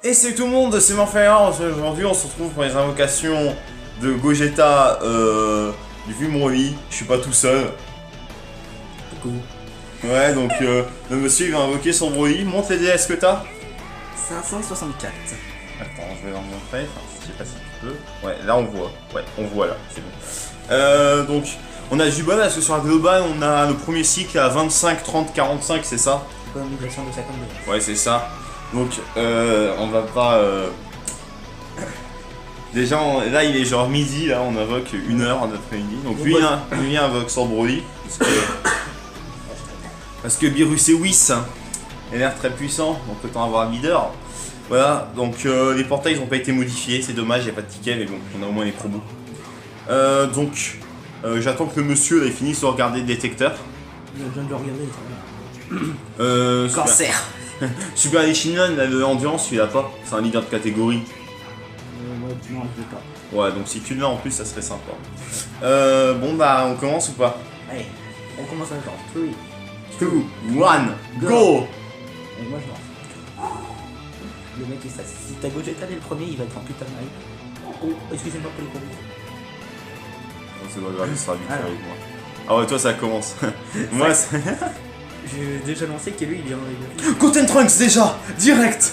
Et salut tout le monde, c'est Morphéa. Aujourd'hui on se retrouve pour les invocations de Gogeta du film Broly. Je suis pas tout seul. Coucou. Ouais, donc le monsieur il va invoquer son Broly. Montre les DS que t'as. 564. Attends, je vais leur montrer. Enfin, je sais pas si tu peux. Ouais, là on voit. Ouais, on voit là, c'est bon. Donc on a du bon parce que sur la globale on a le premier cycle à 25, 30, 45, c'est ça? C'est pas une migration de 52. Ouais, c'est ça. Donc, on va pas. Déjà, là, il est genre midi, là, on invoque 1h en après-midi. Donc, lui, il invoque son Broly. Parce que Beerus et Whis, il a l'air très puissant, donc autant avoir un leader. Voilà, donc les portails n'ont pas été modifiés, c'est dommage, il n'y a pas de ticket, mais bon, on a au moins les promos. Donc, j'attends que le monsieur là, il finisse de regarder le détecteur. Je viens de le regarder, ça va. Cancer. Super Shinran, l'endurance, tu l'as pas. C'est un leader de catégorie. Ouais, non, je veux pas. Ouais, donc si tu l'as en plus, ça serait sympa. Bon, bah, on commence ou pas? Allez, on commence avec genre 3, 2, 1, go! Et moi je lance. Le mec il s'assise. Si t'as Gogeta dès le premier, il va être en putain de maille. Oh, excusez-moi pour les combos. C'est pas grave, ça sera vite avec moi. Ah ouais, toi ça commence. Moi, c'est. J'ai déjà lancé que lui il est en règle. Goten Trunks déjà! Direct!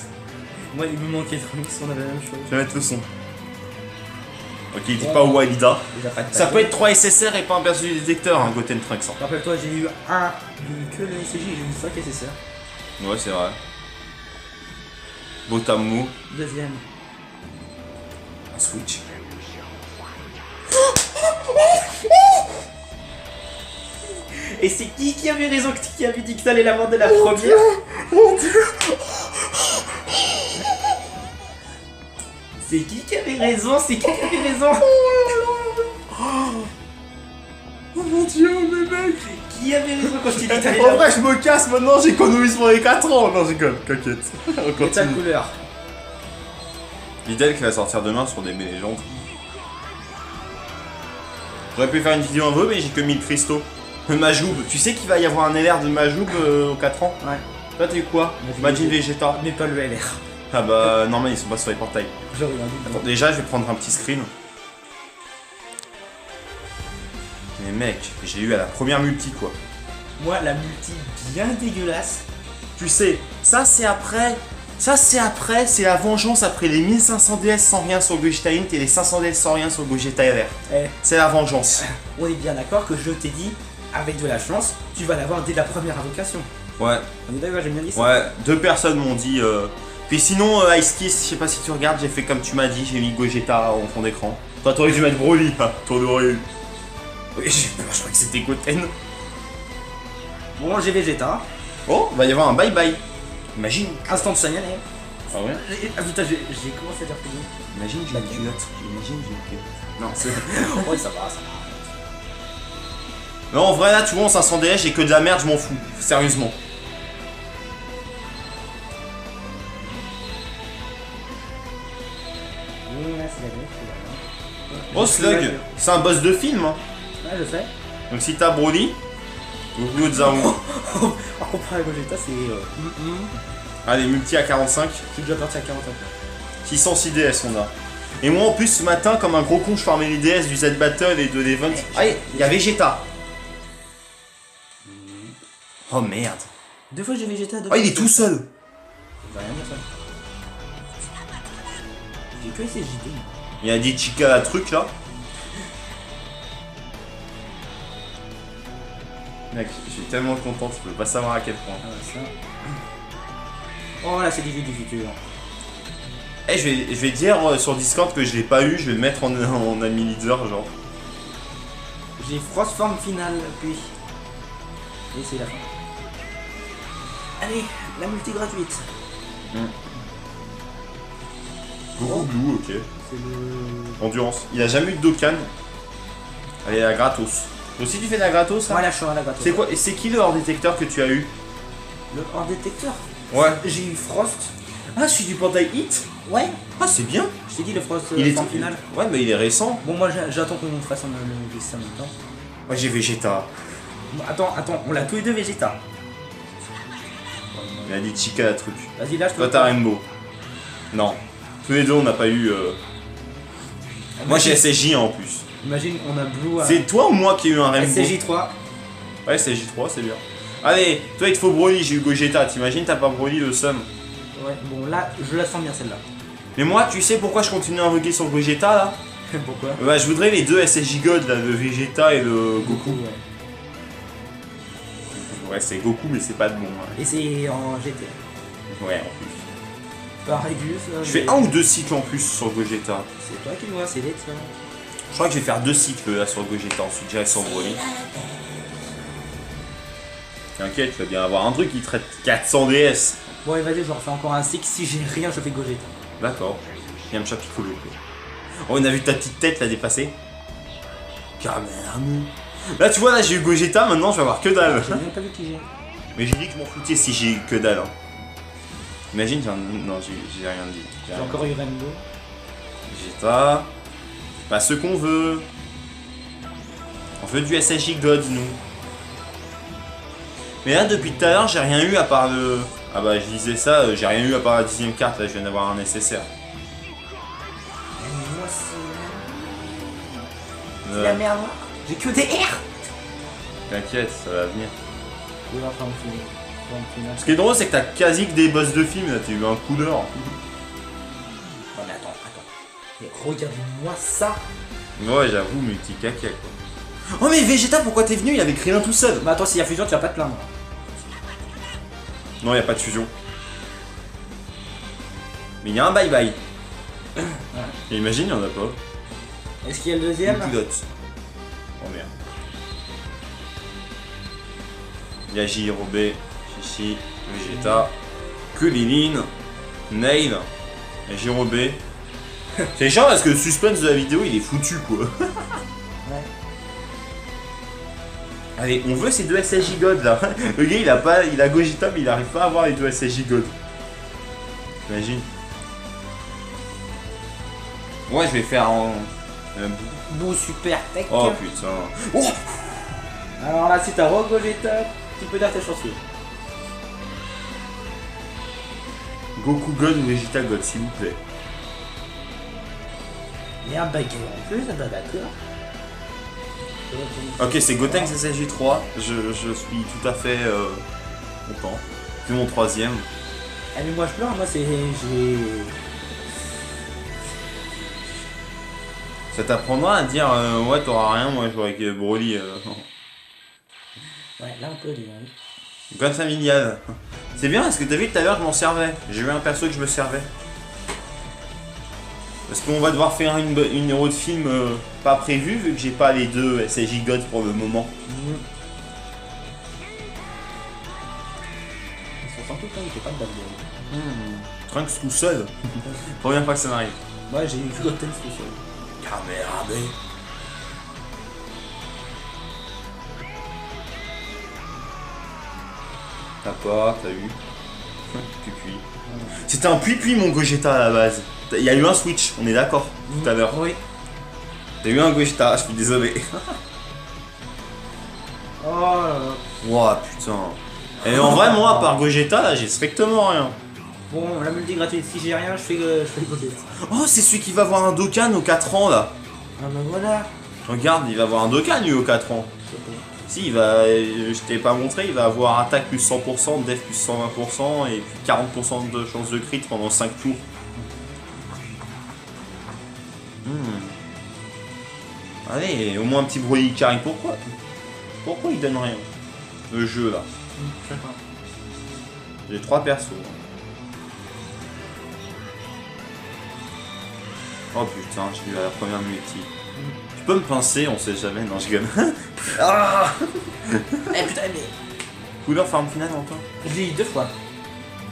Moi il me manquait Trunks, on avait la même chose. Je vais mettre le son. Ok, il dit pas Walida. Ça peut être 3 SSR et pas un perçu du détecteur, hein, Goten Trunks. Hein. Rappelle-toi, j'ai eu que le SCJ, j'ai eu 5 SSR. Ouais, c'est vrai. Botamu. Deuxième. Un switch. Et c'est qui avait raison, qui avait dit que t'allais la vendre de la première? Mon dieu! C'est qui avait raison? C'est qui avait raison? Oh mon dieu, mais mec! Qui avait raison quand je t'ai dit que t'allais En la vrai, je me casse maintenant, j'économise pour les 4 ans! Non, j'éconne, t'inquiète. On vendre? Ta continue. couleur. Videl qui va sortir demain sur des légendes. J'aurais pu faire une vidéo en vœu, mais j'ai que 1000 cristaux. Majoub, tu sais qu'il va y avoir un LR de Majoub aux 4 ans? Ouais. Toi, t'es quoi? Majin Vegeta. Mais pas le LR. Ah bah, normal, ils sont pas sur les portails. J'aurais rien dit. Attends, déjà, je vais prendre un petit screen. Mais mec, j'ai eu à la première multi, quoi. Moi, la multi bien dégueulasse. Tu sais, ça c'est après. Ça c'est la vengeance après les 1500 DS sans rien sur Gogeta Int et les 500 DS sans rien sur Gogeta LR. Eh, C'est la vengeance. on est bien d'accord que je t'ai dit, avec de la chance, tu vas l'avoir dès la première invocation. Ouais, On est d'accord, j'ai bien dit ça. ouais, 2 personnes m'ont dit. Puis sinon, Ice Kiss, je sais pas si tu regardes, j'ai fait comme tu m'as dit, j'ai mis Gogeta en fond d'écran. Toi, t'aurais dû mettre Broly, hein, t'aurais eu. Oui, j'ai peur, je crois que c'était Goten. Bon, j'ai Vegeta. Oh, va y avoir un bye-bye. Imagine. Instant Saiyan. Ah ouais? Ah putain, j'ai commencé à dire que Imagine, j'ai une culotte. Imagine, j'ai une culotte. Non, c'est. ouais, ça va, ça va. Non, en vrai, là, tu vois, en 500 DS, j'ai que de la merde, je m'en fous. Sérieusement. Là, c'est la gueule, Oh, Slug, c'est un boss de film. Hein. Ouais, je sais. Donc, si t'as Broly, ou Zaru. Par contre, avec Vegeta, c'est. Allez, multi à 45. Je suis déjà parti à 40 ans. 606 DS, on a. Et moi, en plus, ce matin, comme un gros con, je farmais les DS du Z-Battle et de l'Event. Allez, il y a Vegeta. Oh merde. 2 fois j'ai Vegeta, 2 Oh, fois. il est tout seul. Il va rien dire ça. J'ai que SSJD. Il y a des chicas à truc là. Mec, je suis tellement content, tu peux pas savoir à quel point. Ah, ça. Oh là, c'est difficile. Eh, je vais dire sur Discord que je l'ai pas eu, je vais le mettre en ami leader, genre. J'ai Frost Form finale, puis. Et c'est la fin. Allez, la multi gratuite. Gros Blue, ok. C'est le. Endurance. Il a jamais eu de Dokkan. Allez, la gratos. Aussi, tu fais de la gratos, ça? Moi, la chance, la gratuite. C'est quoi? Et c'est qui le hors détecteur que tu as eu? Le hors détecteur. Ouais. J'ai eu Frost. Ah, celui du portail Hit? Ouais. Ah, c'est bien. Je t'ai dit le Frost Il est Form finale. Ouais, mais il est récent. Bon, moi, j'attends qu'on nous fasse le dessin en même temps. Moi, j'ai Vegeta. Bon, attends, on l'a tous les deux Vegeta. Il a dit Chica la truc. Vas-y, lâche Toi, t'as Rainbow. Non. Tous les deux, on n'a pas eu. Moi, j'ai SSJ en plus. Imagine, on a Blue à C'est toi ou moi qui ai eu un Rainbow? SSJ3. Ouais, SSJ3, c'est bien. Allez, toi, il te faut Broly, j'ai eu Gogeta. T'imagines, t'as pas Broly le seum. Ouais, bon, là, je la sens bien celle-là. Mais moi, tu sais pourquoi je continue à invoquer sur Gogeta là? Pourquoi? Bah, je voudrais les deux SSJ God là, le Vegeta et le Goku. Ouais. Ouais, c'est Goku, mais c'est pas de bon. Ouais, Et c'est en GT. ouais en plus. Pareil, ça. Je fais un ou deux cycles en plus sur Gogeta. C'est toi qui le vois, c'est les ça. Je crois que je vais faire 2 cycles là sur Gogeta, ensuite j'irai sur Broly. T'inquiète, tu vas bien avoir un truc qui traite 400 DS. Bon, et vas-y, je refais encore un cycle. Si j'ai rien, je fais Gogeta. D'accord. Yamcha Piccolo. Oh, on a vu ta petite tête là dépasser. Carrément. Là, tu vois, là j'ai eu Gogeta, maintenant je vais avoir que dalle. J'ai même pas vu qui j'ai. Mais j'ai dit que je m'en foutais si j'ai eu que dalle. Hein. Imagine, non, j'ai rien dit. J'ai encore eu Rainbow. Vegeta. Pas ce qu'on veut. On veut du SSJ God, nous. Mais là, depuis tout à l'heure, j'ai rien eu à part le. Ah bah, je disais ça, j'ai rien eu à part la 10ème carte. Là, je viens d'avoir un nécessaire. Moi, c'est la merde. J'ai que des R. T'inquiète, ça va venir. Oui, enfin, final. Ce qui est drôle, c'est que t'as quasi que des boss de film, là, t'as eu un coup d'or. Oh, mais attends. Mais regarde-moi ça. Ouais, j'avoue, multi-caca, quoi. Oh, mais Vegeta, pourquoi t'es venu? Il avait créé un tout seul. Bah, attends, s'il y a fusion, tu vas pas te plaindre. Non, y a pas de fusion. Mais y a un bye-bye. Et imagine, y en a pas. Est-ce qu'il y a le deuxième? Multidots. Oh merde. Y'a Jirobe, Shishi, Vegeta, Kulilin, Nail, et Jirobe. C'est chiant parce que le suspense de la vidéo il est foutu quoi. Ouais. Allez, on veut ces deux SSJ God là. Le gars il a Gogeta mais il arrive pas à avoir les deux SSJ God. T'imagines? Ouais, je vais faire en. Beau super tech. Oh putain. Oh. Alors là, si t'as Rogue Gogeta, tu peux dire que t'es chanceux. Goku God ou Vegeta God, s'il vous plaît. Et un baguette en plus, bah d'accord. Ok, c'est Gotenks SSJ3. Je suis tout à fait content. C'est mon troisième. Ah mais moi je pleure, moi c'est... Ça t'apprendra à dire ouais t'auras rien, moi j'aurais que Broly. Ouais, là on peut dire. God familial. C'est bien parce que t'as vu tout à l'heure je m'en servais. J'ai eu un perso que je me servais. Parce qu'on va devoir faire une héros de film pas prévue vu que j'ai pas les deux SSJ God pour le moment. Ils sont tout le temps, il fait pas de bad Trunks tout seul. Première fois que ça m'arrive. Moi j'ai eu Goten tout seul. Kamehame. T'as pas, t'as eu. Puis. C'était un puis mon Gogeta à la base. Il y a eu un switch, on est d'accord, tout à l'heure. Oui. T'as eu un Gogeta, je suis désolé. Oh là là. Ouah putain. Et en vrai, moi, à part Gogeta, là, j'ai strictement rien. Bon, la multi gratuite, si j'ai rien, je fais Gogeta. Oh, c'est celui qui va avoir un Dokkan aux 4 ans, là. Ah bah voilà. Regarde, il va avoir un Dokkan, lui, aux 4 ans. Si, il va... je t'ai pas montré, il va avoir attaque plus 100%, def plus 120% et puis 40% de chance de crit pendant 5 tours. Allez, au moins un petit Broly carré. Pourquoi il donne rien? Le jeu, là. J'ai 3 persos. Oh putain, j'ai eu la première multi. Tu peux me pincer, on sait jamais, non je gagne. Ah. Eh putain, mais... Couleur farm finale encore. Je l'ai eu 2 fois.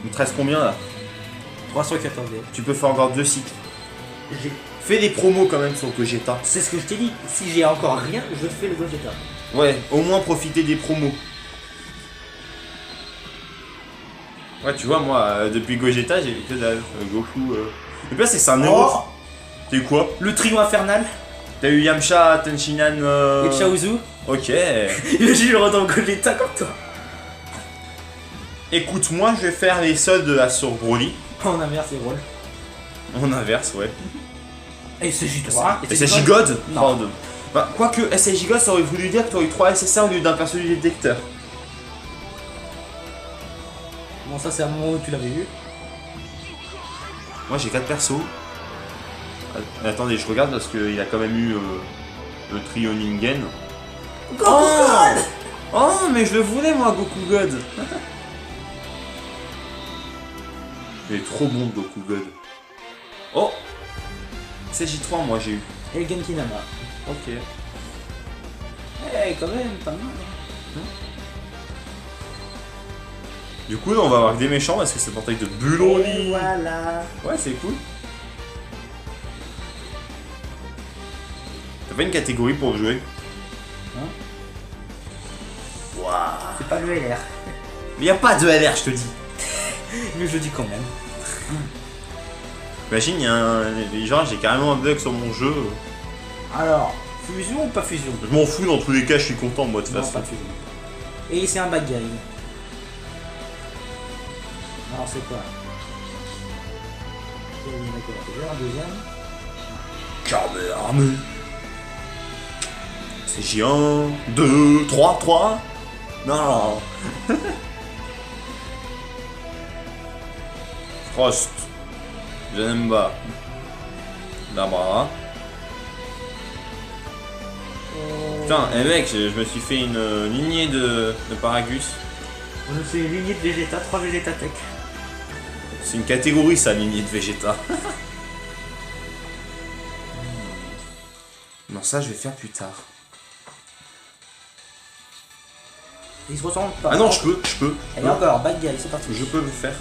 Il te reste combien là? 314 D. Tu peux faire encore 2 cycles. J'ai... Fais des promos quand même sur Gogeta. C'est ce que je t'ai dit. Si j'ai encore rien, je fais le Gogeta. Ouais, au moins profiter des promos. Ouais, tu vois, moi, depuis Gogeta, j'ai vu que dalle. Goku. Le pire, c'est que c'est un héros. Oh, T'as eu quoi? le trio infernal. T'as eu Yamcha, Tenshinhan. Et Chaozu. Ok. J'ai le retour Gogeta comme toi. Écoute, moi, je vais faire les soldes là sur Broly. On inverse les rôles. En inverse, ouais. Et SSJ3. SSJ God. Non. Pardon. Bah, quoique SSJ God, ça aurait voulu dire que t'aurais eu 3 SSR au lieu d'un perso du détecteur. Bon, ça, c'est à un moment où tu l'avais vu. Moi j'ai 4 persos. Attendez, je regarde parce qu'il a quand même eu le trio Ningen. Goku God. Oh, mais je le voulais moi, Goku God. Il est trop bon, Goku God. Oh, SSJ3, moi j'ai eu. Et le Genkinama. Ok. Eh, quand même, pas mal. Du coup, on va avoir que des méchants parce que c'est le portail de Buloli. Et voilà. Ouais, c'est cool. T'as pas une catégorie pour jouer? Waouh. C'est pas le LR. Mais y a pas de LR, je te dis. Mais je le dis quand même. Imagine, genre j'ai carrément un bug sur mon jeu. Alors, fusion ou pas fusion? Je m'en fous, dans tous les cas, je suis content moi de toute Non, façon. pas fusion. Et c'est un bad guy. Alors, c'est quoi? D'accord, un deuxième. Carme. C'est J1, 2, 3. Non. Frost. Janemba. Dabra. Putain, mec, je me suis fait une lignée de Paragus. On nous fait une lignée de Vegeta, 3 Vegeta Tech. C'est une catégorie ça, lignée de Vegeta. Non, ça je vais faire plus tard. Il se ressemble pas. Ah non, je peux. Et encore, bad guy, c'est parti. Je peux le faire.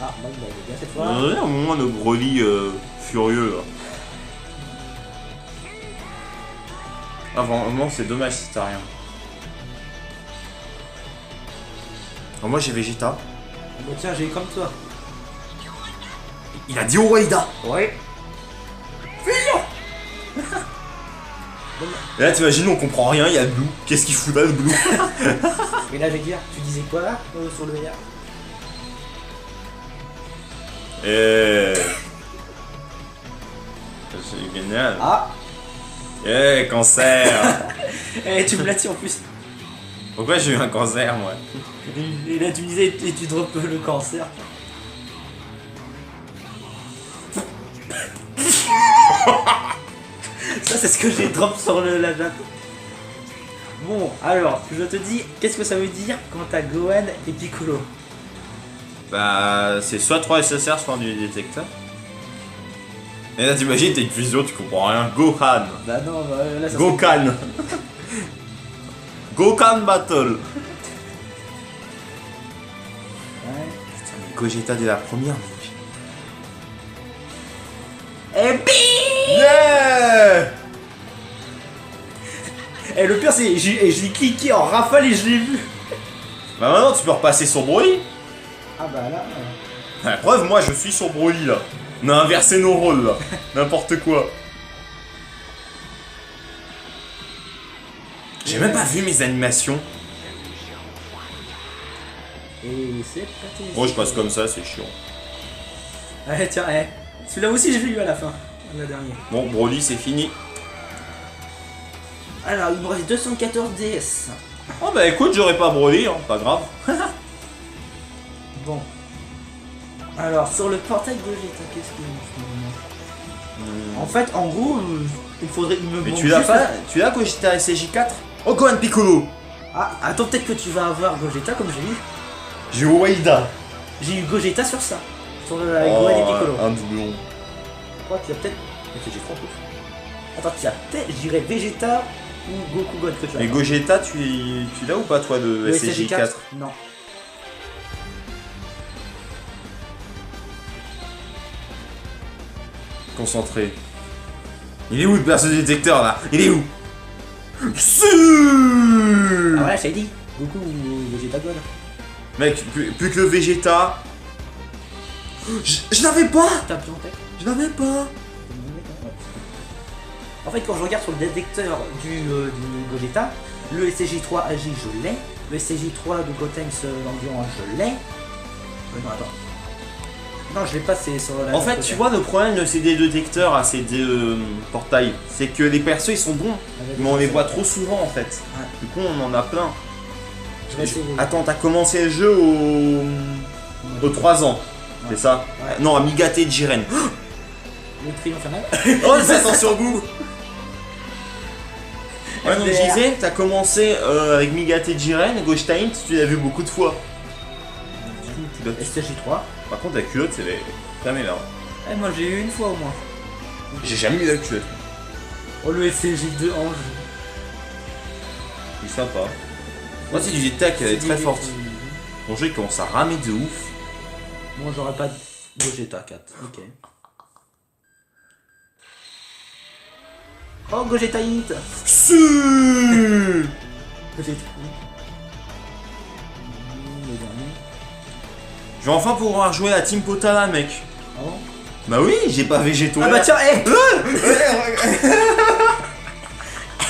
Ah, bad guy, bien cette fois. On a un moment nos Broly furieux là. Ah vraiment c'est dommage si t'as rien. Alors, moi j'ai Vegeta. Bah tiens, j'ai eu comme toi. Il a dit Owaida. Ouais. Et là t'imagines on comprend rien, il y a Blue. Qu'est-ce qu'il fout là le Blue? Et là, je vais dire, tu disais quoi là sur le LR? C'est génial. Ah. Cancer. Eh, tu me l'as dit en plus. Pourquoi j'ai eu un cancer moi? Et là, tu me disais, et tu droppes le cancer. Ça, c'est ce que j'ai drop sur la jatte. Bon, alors, je te dis, qu'est-ce que ça veut dire quand t'as Gohan et Piccolo? Bah c'est soit 3 SSR soit du détecteur. Et là t'imagines t'as une fusion, tu comprends rien. Gohan. Bah non, bah, là, ça Gokan. Gokan Battle. Ouais. Putain mais Gogeta dès la première mec. Et bim. Yeah. Et le pire, c'est je l'ai cliqué en rafale et je l'ai vu. Bah maintenant tu peux repasser sur Broly. Ah bah là. La preuve, moi je suis sur Broly là. On a inversé nos rôles là. N'importe quoi. J'ai même pas vu mes animations. Et c'est parti. Moi je passe comme ça, c'est chiant. Ouais, tiens, celui-là aussi, je l'ai eu à la fin. La dernière. Bon, Broly c'est fini. Alors, il me reste 214 DS. Oh bah écoute, j'aurais pas Broly, hein, pas grave. Bon. Alors, sur le portail Gogeta, qu'est-ce qu'il me faut? En fait, en gros, il me Mais manque tu l'as juste pas? Tu l'as Gogeta SSJ4? Oh Gohan Piccolo. Ah, attends, peut-être que tu vas avoir Gogeta comme j'ai eu. J'ai Owaida. J'ai eu Gogeta sur ça. Sur le Gohan et Piccolo. Un doublon. Je crois qu'il y a peut-être... SSJ3 en plus. Attends, tu as peut-être... Je dirais Vegeta ou Goku God que tu as. Mais Gogeta, tu l'as ou pas toi de Le SSJ4? Non. Concentré. Il est où le perso du détecteur là? Il est où? Ah voilà, je t'ai dit. Goku ou Vegeta God. Mec, plus que le Vegeta. Je l'avais pas! T'as plus en tête? Je l'avais pas! En fait, quand je regarde sur le détecteur du Gogeta, le SSJ3 AJ je l'ai, le SSJ3 de Gotenks Ambiant je l'ai, Non, attends. Non, je l'ai pas, c'est sur la. En fait, tu vois, le problème de ces deux détecteurs à ces deux portails, c'est que les persos ils sont bons, mais on les voit trop souvent en fait. Ouais. Du coup, on en a plein. Je vais essayer. Attends, t'as commencé le jeu aux 3 ans, c'est ça? Ouais. Non, à Migate de Jiren. Le triomphe infernal. Oh, ça sent sur goût. Ouais, donc je MDR. disais, t'as commencé avec Migate de Jiren, Ghost Time, tu l'as vu beaucoup de fois. STJ3. Par contre, la culotte, c'est la meilleure. Eh, moi j'ai eu une fois au moins. J'ai jamais eu la culotte. Oh, le STJ2 Ange. C'est sympa. Moi, c'est du Zeta qui est très forte. Mon jeu il commence à ramer de ouf. Moi j'aurais pas de Gogeta 4. Ok. Oh, Gogeta Hit. Gogeta Hit. Le dernier. Je vais enfin pouvoir jouer à Team Potala, mec. Ah bon? Bah oui, j'ai pas Végéto. Ah bah tiens, hé.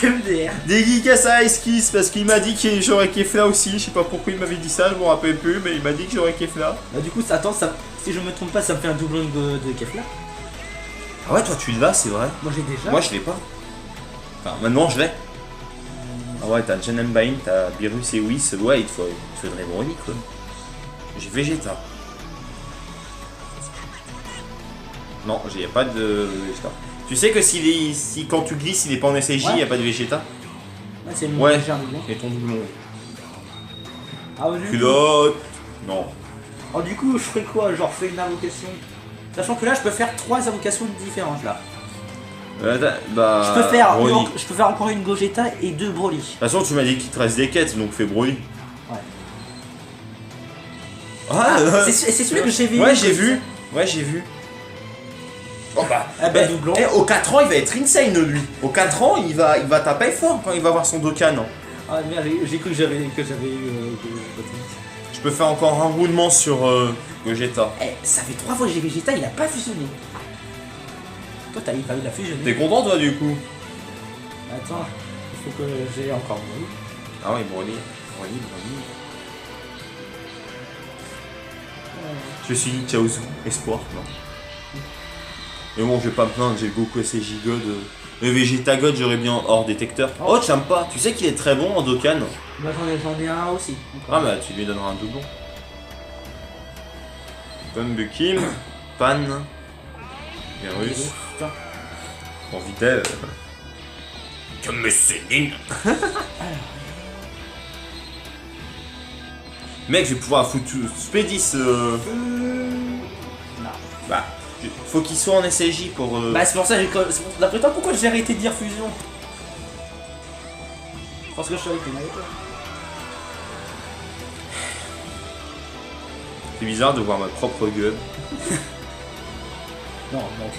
MDR. Dédicace à Ice Kiss parce qu'il m'a dit que j'aurais Kefla aussi. Je sais pas pourquoi il m'avait dit ça, je me rappelle plus, mais il m'a dit que j'aurais Kefla. Bah du coup, attends, ça, si je me trompe pas, ça me fait un doublon de Kefla. Ah ouais, toi tu l'as, c'est vrai. Moi j'ai déjà. Moi je l'ai pas. Enfin, maintenant je l'ai. Ah ouais, t'as Janenbain, t'as Beerus et Whis. Ouais, il faudrait Brony quoi. J'ai Vegeta. Non, il n'y a pas de Vegeta. Tu sais que si quand tu glisses, il est pas en SSJ, il Ouais. n'y a pas de Vegeta. Ouais, c'est une Ouais. légère doublon. Et ton doublon. Ah ouais, du coup. Culotte. Non. Oh, du coup, je ferais quoi? Genre, fais une invocation. Sachant que là, je peux faire 3 invocations différentes là. Bah. Je Broly. peux faire encore une Gogeta et 2 Broly. De toute façon, tu m'as dit qu'il te reste des quêtes, donc fais Broly. Ouais. Ah, C'est celui que j'ai vu. Ouais, j'ai vu. Ouais, j'ai vu. Oh bah, Ah bah, doublon. Aux 4 ans, il va être insane lui. Aux 4 ans, il va taper fort quand il va voir son Dokkan. Ah merde, j'ai cru que j'avais eu. Je peux faire encore un roulement sur Gogeta. Eh, ça fait 3 fois que j'ai Vegeta, il a pas fusionné. Toi, t'as pas eu la fusionner. T'es content toi du coup? Attends, il faut que j'ai encore Broly. Ah oui, Broly. Je suis Chaozu, espoir, non. Mais bon, je vais pas me plaindre, j'ai le Goku SSJ God. Le Vegeta God, j'aurais bien hors détecteur. Oh, tu n'aimes pas. Tu sais qu'il est très bon en Dokkan. Moi j'en ai un aussi. Ah bah, tu lui donneras un doublon. Comme de Kim, Pan, Virus, Putain. en Vitel. Comme Céline. Mec, je vais pouvoir foutre Spédis. Non. Bah, faut qu'il soit en SSJ pour. Bah c'est pour ça que d'après toi pourquoi j'ai arrêté de dire fusion? Parce que je suis avec une avec toi. C'est bizarre de voir ma propre gueule. Non, non.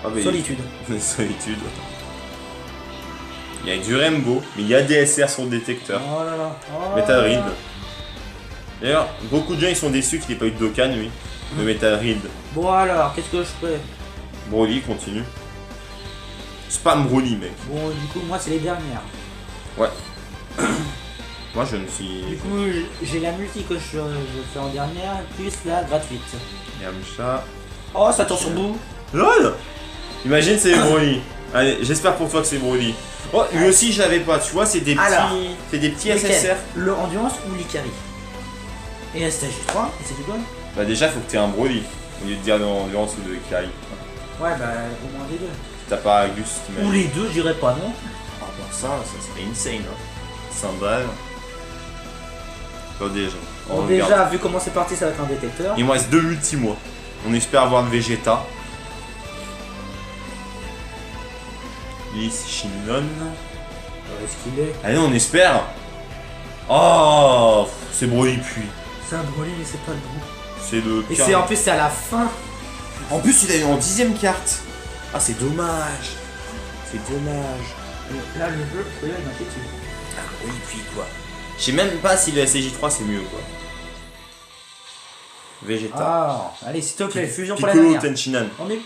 Ah, mais... Solitude. Solitude. Il y a du Rainbow, mais il y a des SR sur le détecteur. Oh là là. Oh Metal là Reed. là. D'ailleurs, beaucoup de gens ils sont déçus qu'il n'ait pas eu de Dokkan, lui. De Metal Reed. Bon alors, qu'est-ce que je fais? Broly, continue. Spam Broly, mec. Bon, du coup, moi c'est les dernières. Ouais. Moi, je ne suis. Du coup, j'ai la multi que je fais en dernière, plus la gratuite. Yamcha. Oh, ça tourne sur bout. LOL. Imagine, c'est Broly. Allez, j'espère pour toi que c'est Broly. Oh, lui aussi, je l'avais pas, tu vois, c'est des Alors, petits. C'est des petits Lequel? SSR. Le Endurance ou l'Ikari? Et STJ3, et c'est du quoi? Bah, déjà, faut que tu aies un Broly. Au lieu de dire l'endurance ou de Kari. Ouais, bah au moins des deux. T'as pas Gus, Ou t'imagines. les deux, je dirais pas non. Par rapport à ça serait insane. Hein. 100 balles. Attendez, on Bon, regarde. déjà, vu comment c'est parti, ça va être un détecteur. Il me reste 2 multi moi. On espère avoir le Vegeta. Lee Shinnon. Est-ce qu'il est? Allez, on espère. Oh, c'est Broly puis. C'est un Broly, mais c'est pas le bon. C'est le Et pire. c'est en plus, c'est à la fin. En plus, il a eu en 10ème carte. Ah, c'est dommage. C'est dommage. Là, le jeu, il m'a fait dessus. Ah, Broly puis quoi. Je sais même pas si le SJ3 c'est mieux quoi. Vegeta. Ah, allez, s'il te plaît, fusion pour la Piccolo dernière. Tenshinhan. On est.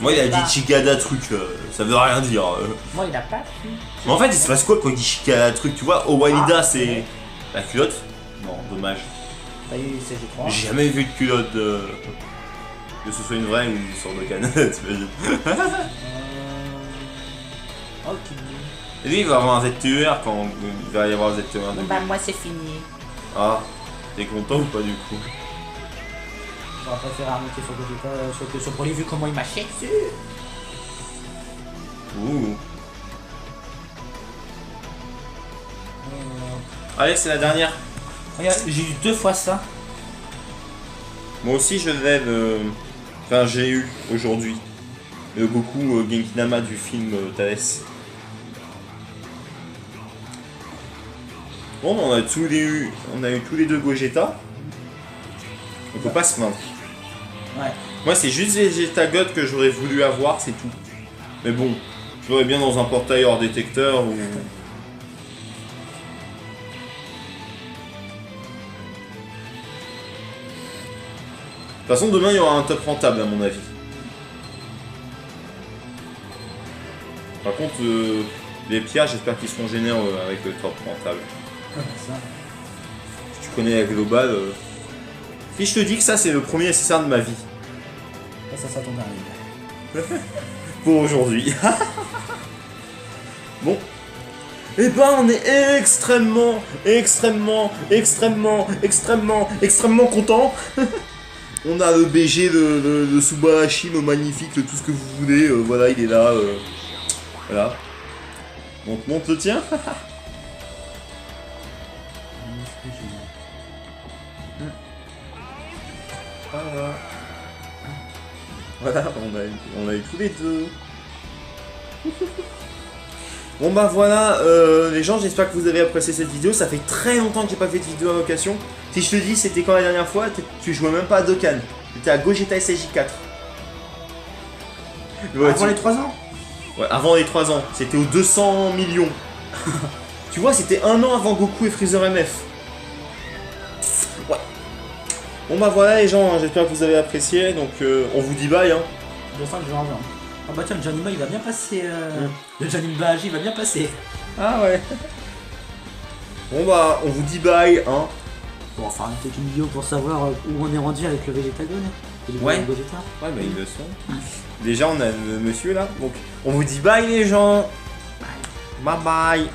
Moi, il a pas. dit Chikada truc, ça veut rien dire. Moi, il a pas pu. Mais en fait, il se passe quoi quand il dit Chikada truc? Tu vois, Owalida, Ah, c'est. La culotte? Non, dommage. T'as eu CG3. J'ai jamais vu de culotte que ce soit une vraie ou une sorte de canette, t'imagines. Ok. Et lui, il va avoir un ZTER quand il va y avoir un ZTER. Bah, moi, c'est fini. Ah, t'es content ou pas du coup? J'aurais préféré remonter sur Gogeta, sur Broly, vu comment il m'a chié dessus. Ouh. Allez, c'est la dernière. Regarde, j'ai eu 2 fois ça. Moi aussi, je l'ai. Enfin, j'ai eu aujourd'hui. Le Goku Genkinama du film Thalès. Bon, on a tous les eu tous les deux Gogeta. On peut pas se plaindre. Ouais. Moi, c'est juste Vegeta God que j'aurais voulu avoir, c'est tout. Mais bon, je l'aurais bien dans un portail hors détecteur ou. De toute façon, demain il y aura un top rentable à mon avis. Par contre, les pierres, j'espère qu'ils seront généreux avec le top rentable. Ça. Si tu connais la globale. Si je te dis que ça, c'est le premier nécessaire de ma vie. Et ça tombe arrive. Pour aujourd'hui. Bon. Et ben, on est extrêmement content. On a le BG, le Subahashi, le magnifique, le tout ce que vous voulez. Voilà, il est là. Voilà. Donc, monte le tien. Voilà, on a eu tous les deux. Bon bah voilà, les gens, j'espère que vous avez apprécié cette vidéo. Ça fait très longtemps que j'ai pas fait de vidéo à vocation. Si je te dis c'était quand la dernière fois, tu jouais même pas à Dokkan. Tu étais à Gogeta SSJ4. Ouais, Avant les 3 ans. Ouais, avant les 3 ans. C'était aux 200 millions. Tu vois, c'était 1 an avant Goku et Freezer MF. Ouais. Bon bah voilà les gens, j'espère que vous avez apprécié. Donc on vous dit bye. Hein. Je sens que je vais en voir. Ah bah tiens, le Janima il va bien passer. Le Janima il va bien passer. Ah ouais. Bon bah on vous dit bye hein. Bon, on va faire une petite vidéo pour savoir où on est rendu avec le Vegetagon. Et le Ouais. Gogeta. Ouais bah ils le sont. Déjà on a le monsieur là. Donc on vous dit bye les gens. Bye bye.